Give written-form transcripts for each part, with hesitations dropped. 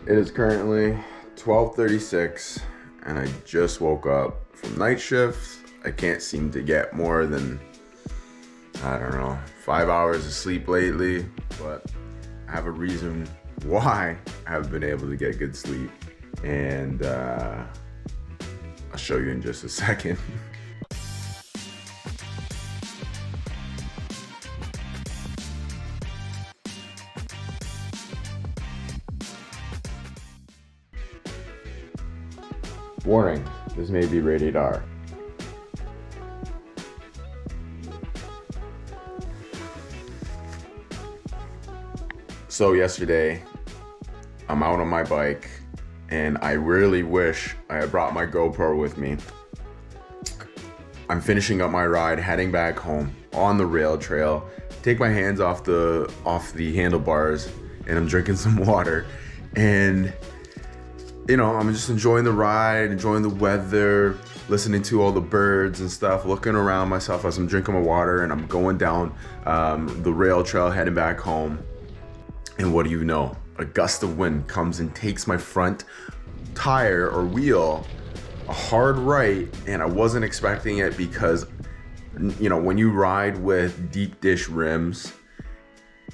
It is currently 12:36 and I just woke up from night shift. I can't seem to get more than, 5 hours of sleep lately, but I have a reason why I haven't been able to get good sleep, and I'll show you in just a second. Warning, this may be rated R. So yesterday, I'm out on my bike, and I really wish I had brought my GoPro with me. I'm finishing up my ride, heading back home on the rail trail. Take my hands off the handlebars, and I'm drinking some water, and I'm just enjoying the ride, enjoying the weather, listening to all the birds and stuff, looking around myself as I'm drinking my water, and I'm going down the rail trail, heading back home. And what do you know? A gust of wind comes and takes my front tire or wheel a hard right, and I wasn't expecting it because, when you ride with deep dish rims,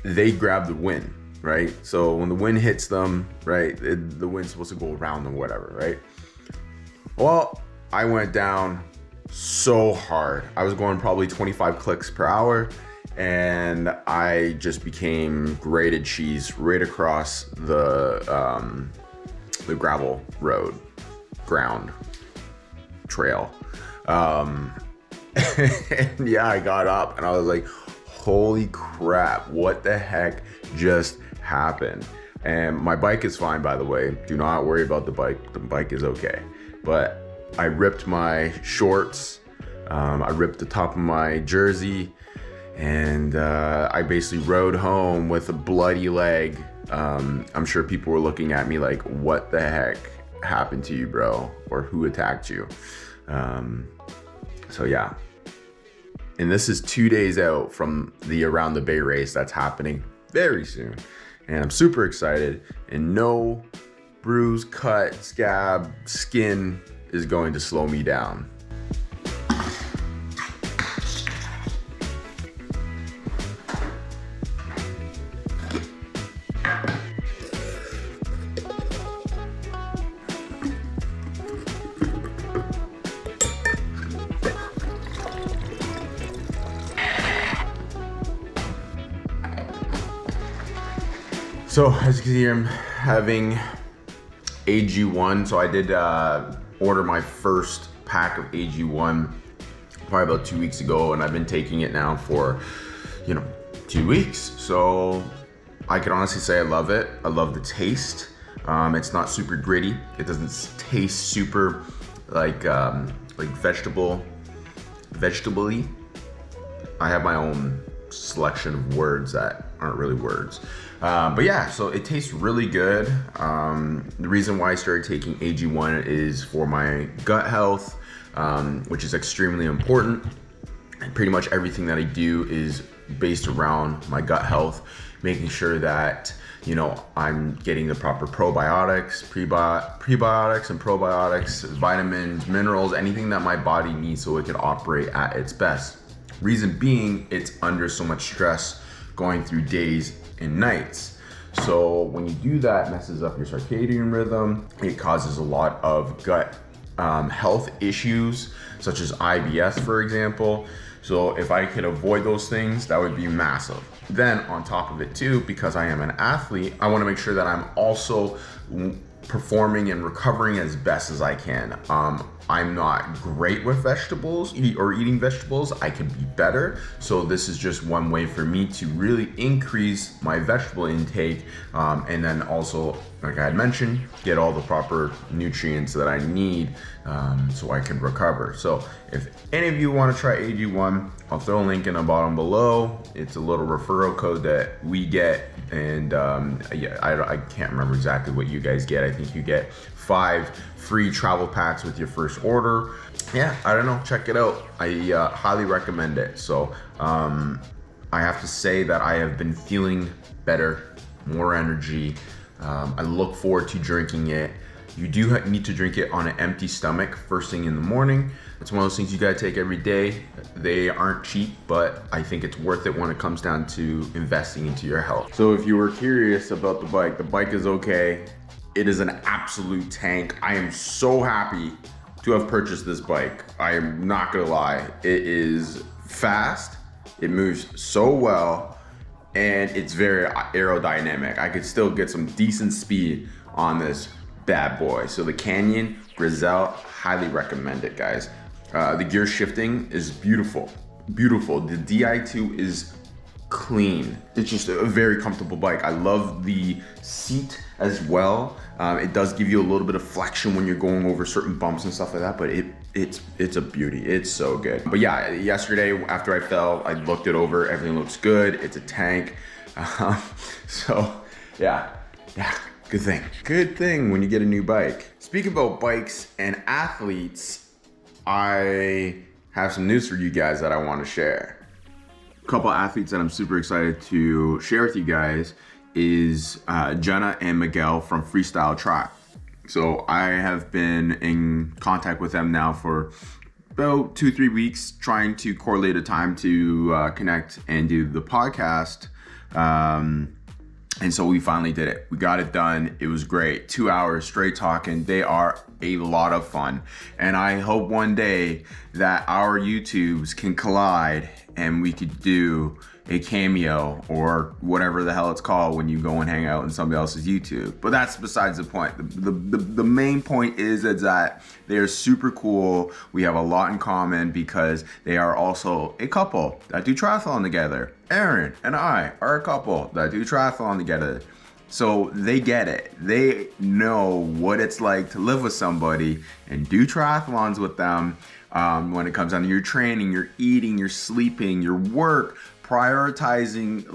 they grab the wind. Right? So when the wind hits them, right, the wind's supposed to go around them, whatever, right? Well, I went down so hard. I was going probably 25 clicks per hour, and I just became grated cheese right across the gravel road, ground, trail. And yeah, I got up and I was like, holy crap, what the heck just happened? And my bike is fine, by the way. Do not worry about the bike. The bike is okay. But I ripped my shorts. I ripped the top of my jersey, and I basically rode home with a bloody leg. I'm sure people were looking at me like, what the heck happened to you, bro? Or who attacked you? So yeah. And this is 2 days out from the Around the Bay race that's happening very soon. And I'm super excited. And no bruise, cut, scab, skin is going to slow me down. So as you can see, I'm having AG1. So I did order my first pack of AG1 probably about 2 weeks ago, and I've been taking it now for 2 weeks. So I can honestly say I love it. I love the taste. It's not super gritty. It doesn't taste super like vegetable-y. I have my own selection of words that aren't really words. But yeah, so it tastes really good. The reason why I started taking AG1 is for my gut health, which is extremely important. And pretty much everything that I do is based around my gut health, making sure that, I'm getting the proper probiotics, prebiotics and probiotics, vitamins, minerals, anything that my body needs so it can operate at its best. Reason being, it's under so much stress going through days and nights. So when you do that, it messes up your circadian rhythm. It causes a lot of gut health issues, such as IBS, for example. So if I could avoid those things, that would be massive. Then on top of it too, because I am an athlete, I want to make sure that I'm also performing and recovering as best as I can. I'm not great with vegetables or eating vegetables. I can be better. So this is just one way for me to really increase my vegetable intake. And then also, like I had mentioned, get all the proper nutrients that I need so I can recover. So if any of you want to try AG1, I'll throw a link in the bottom below. It's a little referral code that we get. And I can't remember exactly what you guys get. I think you get 5 free travel packs with your first order. Yeah, I don't know, check it out. I highly recommend it. So I have to say that I have been feeling better, more energy, I look forward to drinking it. You do need to drink it on an empty stomach first thing in the morning. It's one of those things you gotta take every day. They aren't cheap, but I think it's worth it when it comes down to investing into your health. So if you were curious about the bike is okay. It is an absolute tank. I am so happy to have purchased this bike. I am not gonna lie. It is fast, it moves so well, and it's very aerodynamic. I could still get some decent speed on this bad boy. So the Canyon Gazelle, highly recommend it, guys. The gear shifting is beautiful, beautiful. The Di2 is clean. It's just a very comfortable bike. I love the seat as well. It does give you a little bit of flexion when you're going over certain bumps and stuff like that, but it's a beauty. It's so good. But yeah, yesterday after I fell, I looked it over. Everything looks good. It's a tank. So yeah. Good thing when you get a new bike. Speaking about bikes and athletes, I have some news for you guys that I want to share. A couple athletes that I'm super excited to share with you guys is Jenna and Miguel from Freestyle Tri. So I have been in contact with them now for about 2-3 weeks, trying to correlate a time to connect and do the podcast. And so we finally did it. We got it done. It was great. 2 hours straight talking. They are a lot of fun. And I hope one day that our YouTubes can collide and we could do a cameo or whatever the hell it's called when you go and hang out in somebody else's YouTube. But that's besides the point. The main point is that they're super cool. We have a lot in common because they are also a couple that do triathlon together. Aaron and I are a couple that do triathlon together. So they get it. They know what it's like to live with somebody and do triathlons with them. When it comes down to your training, your eating, your sleeping, your work, prioritizing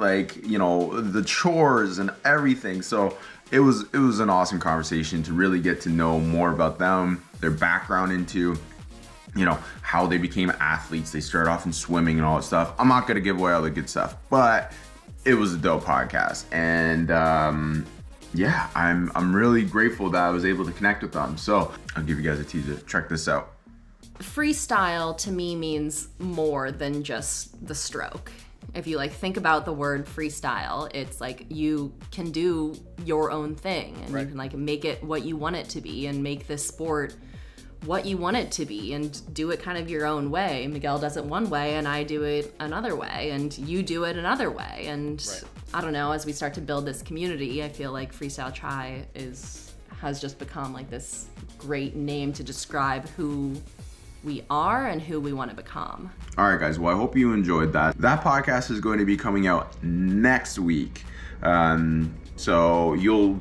the chores and everything. So it was an awesome conversation to really get to know more about them, their background into how they became athletes. They started off in swimming and all that stuff. I'm not gonna give away all the good stuff, but it was a dope podcast. And I'm really grateful that I was able to connect with them. So I'll give you guys a teaser. Check this out. Freestyle to me means more than just the stroke. If you think about the word freestyle, it's like you can do your own thing and right. You can make it what you want it to be and make this sport what you want it to be and do it kind of your own way. Miguel does it one way and I do it another way and you do it another way. And right. I don't know, as we start to build this community, I feel like Freestyle Tri has just become this great name to describe who we are and who we want to become. All right, guys. Well, I hope you enjoyed that. That podcast is going to be coming out next week. So you'll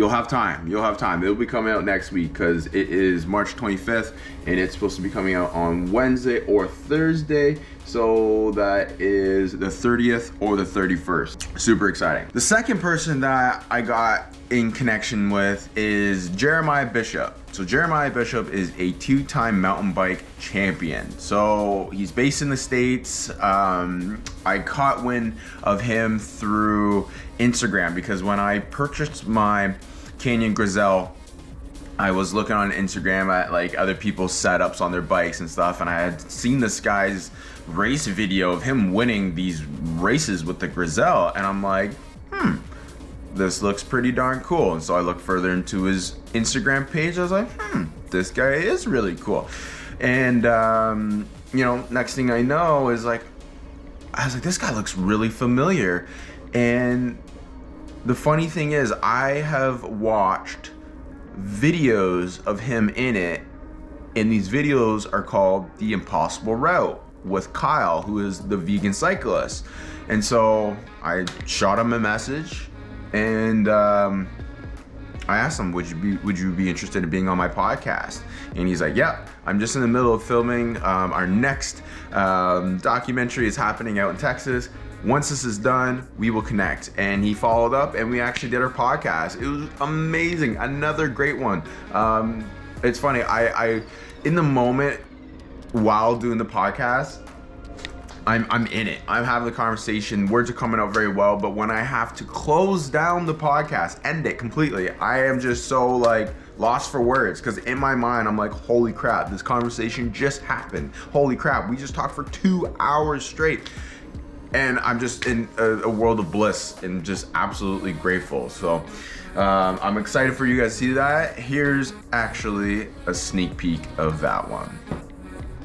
have time. It'll be coming out next week because it is March 25th and it's supposed to be coming out on Wednesday or Thursday. So that is the 30th or the 31st. Super exciting. The second person that I got in connection with is Jeremiah Bishop. So Jeremiah Bishop is a 2-time mountain bike champion. So he's based in the States. I caught wind of him through Instagram because when I purchased my Canyon Gazelle, I was looking on Instagram at other people's setups on their bikes and stuff, and I had seen this guy's race video of him winning these races with the Gazelle, and I'm like, this looks pretty darn cool. And so I looked further into his Instagram page. I was like, this guy is really cool. And next thing I know is I was like, this guy looks really familiar. And the funny thing is, I have watched videos of him in it, and these videos are called The Impossible Route with Kyle, who is the vegan cyclist. And so I shot him a message and I asked him, would you be interested in being on my podcast? And he's like, yeah, I'm just in the middle of filming. Our next documentary is happening out in Texas. Once this is done, we will connect. And he followed up and we actually did our podcast. It was amazing. Another great one. It's funny, I in the moment while doing the podcast, I'm in it. I'm having the conversation. Words are coming out very well, but when I have to close down the podcast, end it completely, I am just so like lost for words, because in my mind I'm like, holy crap, this conversation just happened. Holy crap, we just talked for 2 hours straight. And I'm just in a world of bliss and just absolutely grateful. So I'm excited for you guys to see that. Here's actually a sneak peek of that one.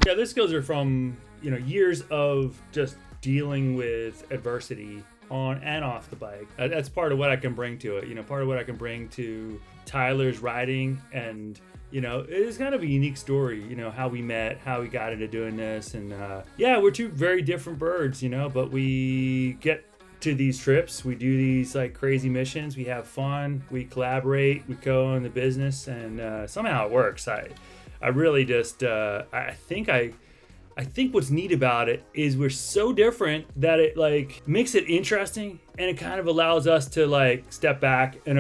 Yeah, the skills are from, years of just dealing with adversity on and off the bike. That's part of what I can bring to it. Part of what I can bring to Tyler's riding, and it's kind of a unique story, how we met, how we got into doing this. And we're two very different birds, but we get to these trips, we do these like crazy missions, we have fun, we collaborate, we go in the business, and somehow it works. I really just, I think what's neat about it is we're so different that it like makes it interesting, and it kind of allows us to like step back and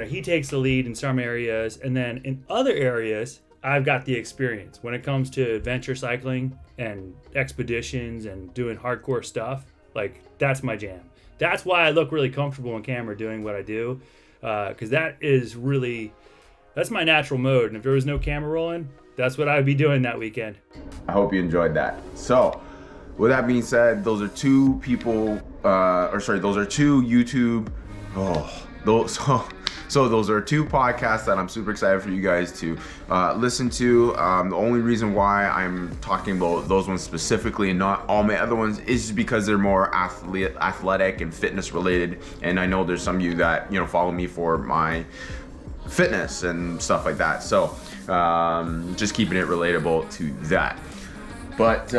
he takes the lead in some areas, and then in other areas, I've got the experience. When it comes to adventure cycling and expeditions and doing hardcore stuff, like that's my jam. That's why I look really comfortable on camera doing what I do, because that's my natural mode. And if there was no camera rolling, that's what I'd be doing that weekend. I hope you enjoyed that. So, with that being said, those are two people, those are two YouTube, So those are two podcasts that I'm super excited for you guys to listen to. The only reason why I'm talking about those ones specifically and not all my other ones is just because they're more athletic and fitness related. And I know there's some of you that follow me for my fitness and stuff like that. So just keeping it relatable to that. But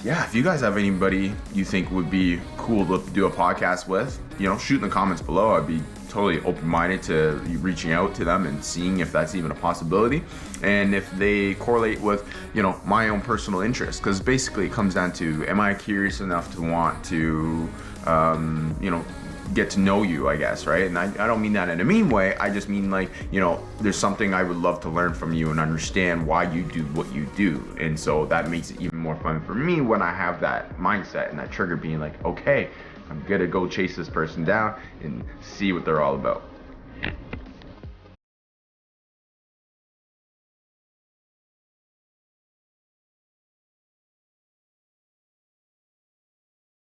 if you guys have anybody you think would be cool to do a podcast with, shoot in the comments below. I'd be totally open-minded to reaching out to them and seeing if that's even a possibility, and if they correlate with my own personal interest, because basically it comes down to, am I curious enough to want to get to know you, I guess, right? And I don't mean that in a mean way. I just mean like, there's something I would love to learn from you and understand why you do what you do. And so that makes it even more fun for me when I have that mindset and that trigger being like, okay, I'm gonna go chase this person down and see what they're all about.